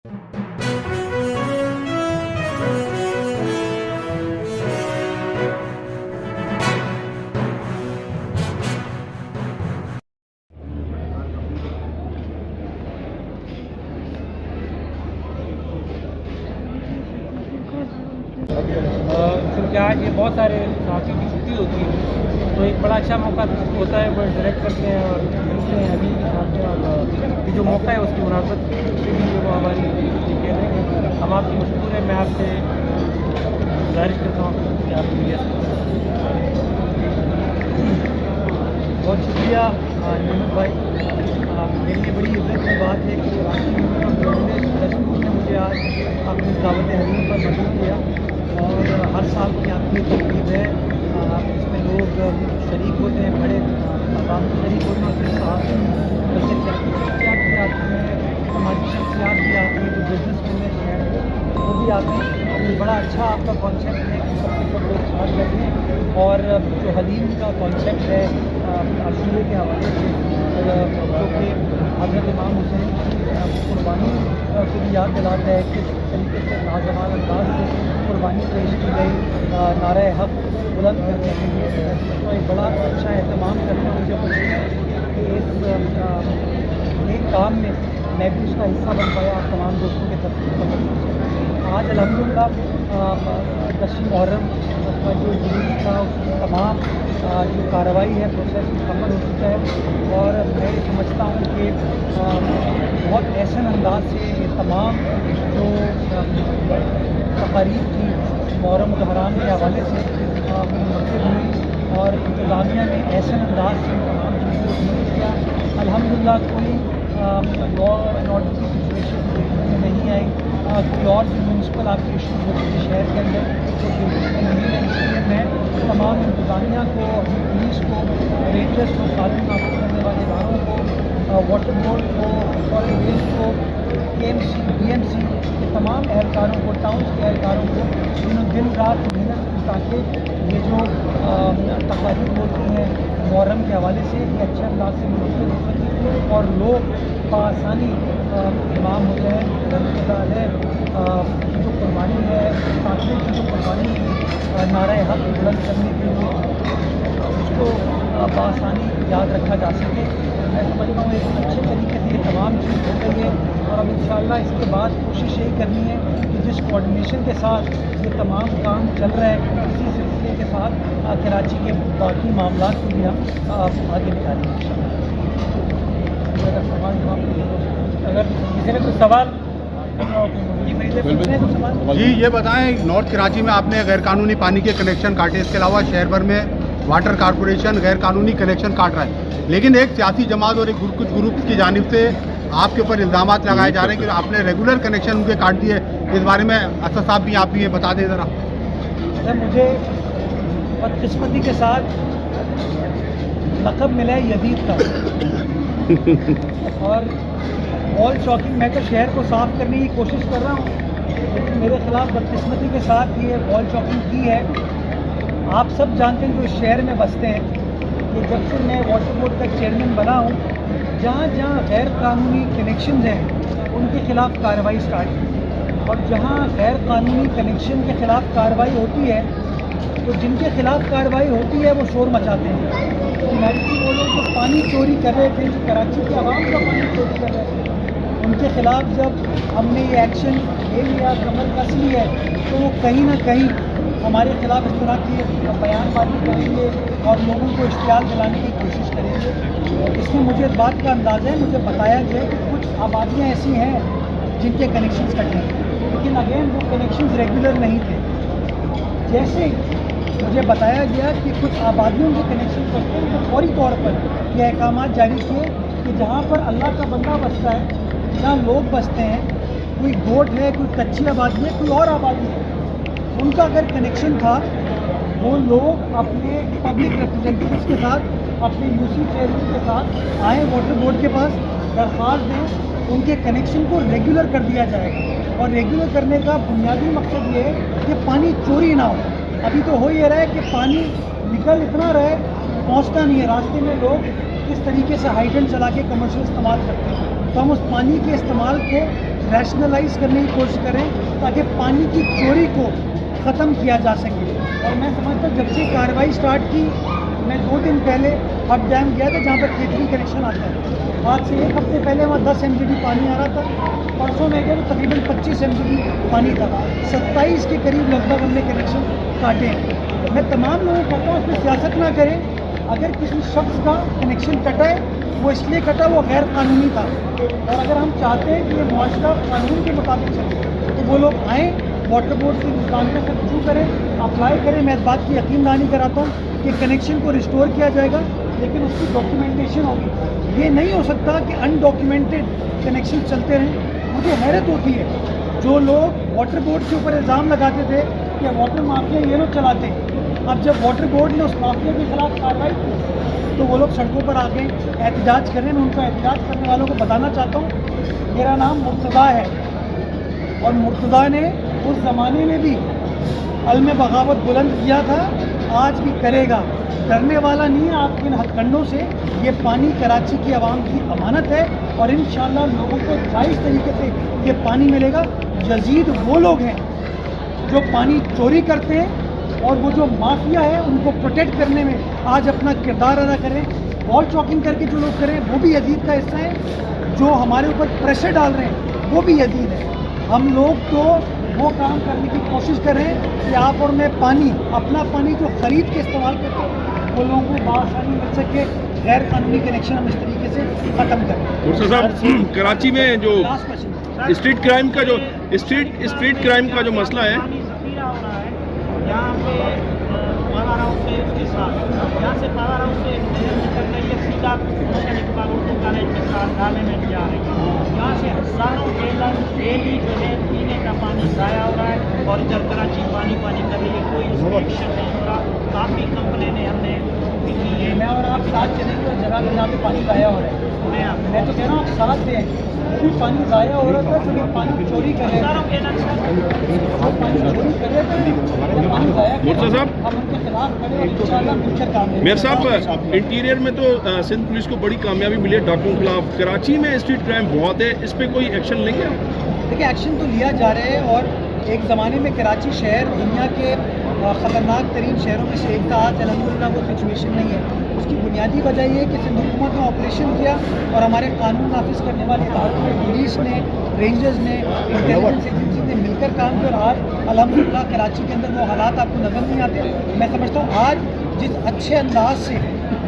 क्योंकि आज ये बहुत सारे साथियों की छुट्टी होती है, तो एक बड़ा अच्छा मौका होता है, वो डायरेक्ट करते हैं और मिलते हैं अभी के साथ में। और ये जो मौका है उसकी मुनासबत से भी वो हमारी ये कह रहे हैं, हम आपकी मशहूर है। मैं आपसे गुजारिश करता हूँ कि आप मीडिया से बहुत शुक्रिया यूनुस भाई। मेरे लिए बड़ी इज्जत की बात है कि कराची ने मुझे आज अपनी दावत हरीम पर मदद किया, और हर साल की आपकी तकरीब है, इसमें लोग शरीक होते हैं, बड़े आवाम शरीक होते हैं, उसके साथ बल्कि शख्सियात भी आती हैं, समाजी शख्सियात भी आती हैं, जो बिजनेस मैन हैं वो भी आते हैं। ये बड़ा अच्छा आपका कॉन्सेप्ट है कि सबके सब लोग साथ बैठे हैं। और जो हलीम का कॉन्सेप्ट है अशूरे के हवाले से, जो कि हज़रत इमाम हुसैन की कुर्बानी को भी याद दिलाता है, किस तरीके से लाजवाब अंदाज से कुर्बानी पेश की गई नारे हक़ बुलंद करने के लिए। तो एक बड़ा अच्छा एहतमाम करते हैं। मुझे खुशी है कि इस एक काम में मैं भी उसका हिस्सा बन पाया आप तमाम दोस्तों के तरफ। आज अल्हम्दुलिल्लाह 10 मुहर्रम का जो जुलूस था उसकी तमाम जो कार्रवाई है प्रोसेस मुकम्मल हो चुका है, और मैं समझता हूँ कि बहुत एहसन अंदाज से ये तमाम जो तकारीब थी मुहर्रम मुहर्रम के हवाले से मुनक़िद हुई, और इंतज़ामिया ने एहसन अंदाज से तमाम चीज़ों को डील किया। अल्हम्दुलिल्लाह कोई लॉ एंड ऑर्डर की सिचुएशन देखने में नहीं आई। कोई और भी म्यूनसिपल आपके इशू होते हैं शहर के अंदर तो नहीं है, इसलिए मैं तमाम इंतज़ामिया को, अपनी पुलिस को, रेंजर्स को, कानून नाफिज करने वाले इदारों को, वाटर बोर्ड को, फॉरेस्ट को, KMC, BMC के तमाम एहलकारों को, टाउन के एहलकारों को जिन्होंने दिन रात मेहनत की ताकि ये जो तकारीब होती हैं मुहर्रम के हवाले से ये अच्छे अंदाज से मुनक़िद हो सकें और लोग बआसानी इमाम हुसैन की जो कुर्बानी है, कातिल की जो कुर्बानी नारे हक़ बुलंद करने के लिए उसको बआसानी याद रखा जा सके। मैं समझता हूँ एक अच्छे तरीके से ये तमाम चीज़ हो गई है, और अब इंशाअल्लाह इसके बाद कोशिश यही करनी है कि जिस कोऑर्डिनेशन के साथ ये तमाम काम चल रहा है इसी सिलसिले के साथ कराची के बाकी मामला को भी हम आगे निकालें इंशाअल्लाह। अगर किसी ने कुछ सवाल जी ये बताएं, नॉर्थ कराची में आपने गैरकानूनी पानी के कनेक्शन काटे, इसके अलावा शहर भर में वाटर कॉरपोरेशन गैरकानूनी कनेक्शन काट रहा है, लेकिन एक सियासी जमात और कुछ ग्रुप की जानिब से आपके ऊपर इल्ज़ामात लगाए जा रहे हैं कि आपने रेगुलर कनेक्शन उनके काट दिए। इस बारे में असद साहब भी आप ये बता दें ज़रा। मुझे बदकिस्मती के साथ लक़ब मिला है यजीद का, और वॉल चॉकिंग, मैं तो शहर को साफ़ करने की कोशिश कर रहा हूँ, लेकिन मेरे ख़िलाफ़ बदकिस्मती के साथ ये वॉल चॉकिंग की है। आप सब जानते हैं जो इस शहर में बसते हैं कि जब से मैं वाटर बोर्ड का चेयरमैन बना हूँ, जहाँ जहाँ गैर कानूनी कनेक्शन हैं उनके ख़िलाफ़ कार्रवाई स्टार्ट की, और जहाँ गैर कानूनी कनेक्शन के ख़िलाफ़ कार्रवाई होती है तो जिनके ख़िलाफ़ कार्रवाई होती है वो शोर मचाते हैं। तो मैरिटी वो लोग जो पानी चोरी कर रहे थे, जो कराची के आवाम का पानी चोरी कर रहे थे, उनके ख़िलाफ़ जब हमने ये एक्शन ले लिया, कमर कस ली है, तो वो कहीं ना कहीं हमारे ख़िलाफ़ इस तरह की बयानबाजी करेंगे और लोगों को इश्तियाल दिलाने की कोशिश करेंगे। इसमें मुझे इस बात का अंदाज़ा है, मुझे बताया गया कि कुछ आबादियाँ ऐसी हैं जिनके कनेक्शंस कटे हैं, लेकिन अगेन वो कनेक्शंस रेगुलर नहीं थे। जैसे मुझे बताया गया कि कुछ आबादियों के कनेक्शन कटे हैं, तो फौरी तौर पर ये अहकामात जारी किए कि जहाँ पर अल्लाह का बंदा बसता है, जहाँ लोग बसते हैं, कोई गोट है, कोई कच्ची आबादी है, कोई और आबादी है, उनका अगर कनेक्शन था वो लोग अपने पब्लिक रिप्रेजेंटेटिव्स के साथ, अपने यूसी चेयरमैन के साथ आए, वाटर बोर्ड के पास दरख्वास्त दें, उनके कनेक्शन को रेगुलर कर दिया जाएगा। और रेगुलर करने का बुनियादी मकसद ये है कि पानी चोरी ना हो। अभी तो हो ये रहा है कि पानी निकल इतना रहा है, पहुँचता नहीं है। रास्ते में लोग इस तरीके से हाइड्रेंट चला के कमर्शियल इस्तेमाल करते हैं, तो हम उस पानी के इस्तेमाल को रैशनलाइज करने की कोशिश करें ताकि पानी की चोरी को ख़त्म किया जा सके। और मैं समझता हूँ जब से कार्रवाई स्टार्ट की, मैं 2 दिन पहले हब डैम गया था जहाँ पर खेतरी कनेक्शन आता है। आज से 1 हफ्ते पहले वहाँ 10 MGD पानी आ रहा था, परसों में गया तो तकरीबन 25 MGD पानी था। 27 के करीब लगभग हमने कनेक्शन काटे हैं। मैं तमाम लोगों को कहता हूँ उसमें सियासत ना करें। अगर किसी शख्स का कनेक्शन कटा है वो इसलिए कटा, वो गैर कानूनी था, और अगर हम चाहते हैं कि ये मुआशरा कानून के मुताबिक चले तो वो लोग आएँ, वाटर बोर्ड से इंतजामिया से रुजू करें, अप्लाई करें। मैं इस बात की यकीन दहानी कराता हूँ कि कनेक्शन को रिस्टोर किया जाएगा, लेकिन उसकी डॉक्यूमेंटेशन होगी। ये नहीं हो सकता कि अनडॉक्यूमेंटेड कनेक्शन चलते रहें। मुझे हैरत होती है जो लोग वाटर बोर्ड के ऊपर इल्ज़ाम लगाते थे कि वाटर माफिया ये लोग चलाते हैं, अब जब वाटर बोर्ड ने उस माफिया के खिलाफ कार्रवाई की तो वो लोग सड़कों पर आ गए एहतजाज कर रहे हैं। मैं उनको एहतजाज करने वालों को बताना चाहता हूँ मेरा नाम मुर्तज़ा है, और मुर्तज़ा ने उस ज़माने में भी अलम बगावत बुलंद किया था, आज भी करेगा। डरने वाला नहीं है आपके इन हथकंडों से। ये पानी कराची की आवाम की अमानत है और इंशाअल्लाह लोगों को जायज़ तरीके से ये पानी मिलेगा। यजीद वो लोग हैं जो पानी चोरी करते हैं, और वो जो माफिया है उनको प्रोटेक्ट करने में आज अपना किरदार अदा करें। वॉल चॉकिंग करके जो लोग करें वो भी यजीद का हिस्सा है, जो हमारे ऊपर प्रेशर डाल रहे हैं वो भी यजीद है। हम लोग तो वो काम करने की कोशिश कर रहे हैं कि आप और मैं पानी, अपना पानी जो ख़रीद के इस्तेमाल करते हैं वो लोगों को बआसानी मिल सके। गैर कानूनी कनेक्शन हम इस तरीके से ख़त्म करें। मुर्तज़ा साहब, कराची में जो लास्ट क्वेश्चन, स्ट्रीट क्राइम का जो स्ट्रीट क्राइम का जो मसला है, यहाँ पे पावर हाउस है, उसके साथ यहाँ से पावर हाउस से निकल रही है सीधा हुसैन इकबाल उर्दू कॉलेज के साथ नाले में जा रही है। यहाँ से हज़ारों गैलन डेली जो है पीने का पानी ज़ाया हो रहा है, और इधर कराची पानी कर रही है, कोई इंस्पेक्शन नहीं हो रहा। काफ़ी कंप्लेनें हमने भी की है। मैं और आप साथ चलेंगे और जगह जहाँ पे पानी ज़ाया हो रहा है, मैं तो कह रहा हूँ आप साथ दें। क्योंकि पानी ज़ाया हो रहा था तो ये पानी चोरी कर रहे हज़ारों थे, गैलन जो पानी चोरी कर रहे थे वो पानी ज़ाया कर मुर्तज़ा रहे थे। साहब, हम उनके खिलाफ खड़े और इंशाअल्लाह मिलकर काम करेंगे। मेयर साहब, इंटीरियर में तो सिंध पुलिस को बड़ी कामयाबी मिली है डाकुओं के खिलाफ। कराची में स्ट्रीट क्राइम बहुत है, इस पर कोई एक्शन लेंगे आप? देखिए एक्शन तो लिया जा रहा है, और एक ज़माने में कराची शहर दुनिया के ख़तरनाक तरीन शहरों में से एक था। आज अल्हम्दुलिल्लाह वो सिचुएशन नहीं है। उसकी बुनियादी वजह ये है कि सिंध हुकूमत ने ऑपरेशन किया और हमारे कानून नाफिज करने वाले इदारों ने, पुलिस ने, रेंजर्स ने, इंटेलिजेंस एजेंसी ने मिलकर काम किया, और आज अल्हम्दुलिल्लाह कराची के अंदर वो हालात आपको नज़र नहीं आते। मैं समझता हूँ आज जिस अच्छे अंदाज से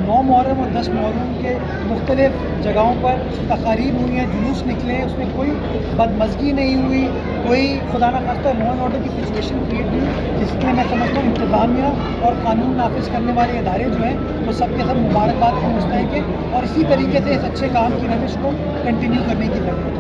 9 मुहर्रम और 10 मुहर्रम के मुख्तलिफ जगहों पर तकारीब हुई हैं, जुलूस निकले हैं, उसमें कोई बदमज़गी नहीं हुई, कोई खुदा न खास्ता लॉ एंड ऑर्डर की सिचुएशन क्रिएट हुई, जिसमें मैं समझता हूँ इंतज़ामिया और कानून नाफिज करने वाले इदारे जो हैं वो सब के सब मुबारकबाद के मुस्तहिक हैं, और इसी तरीके से इस अच्छे काम की रविश को कंटिन्यू करने की ज़रूरत है।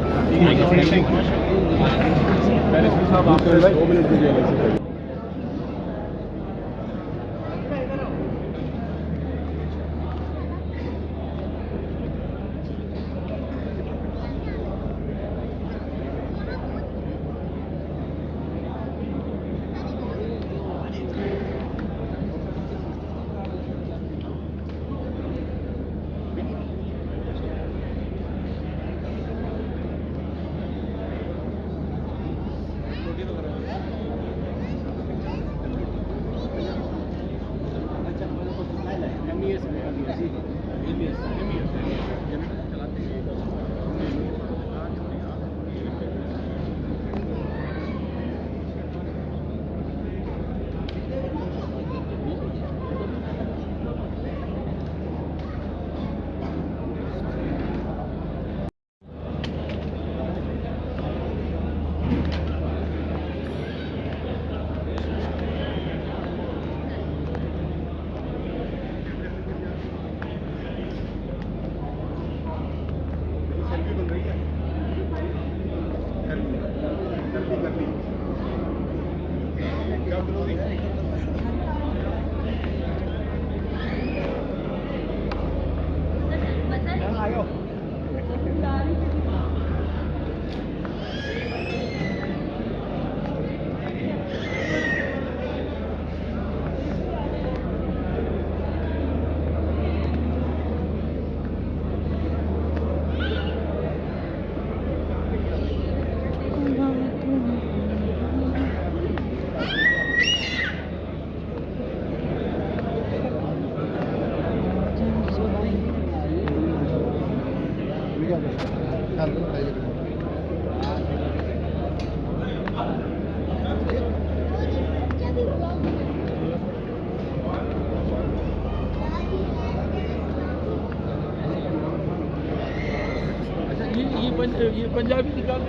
पंजाबी निकाल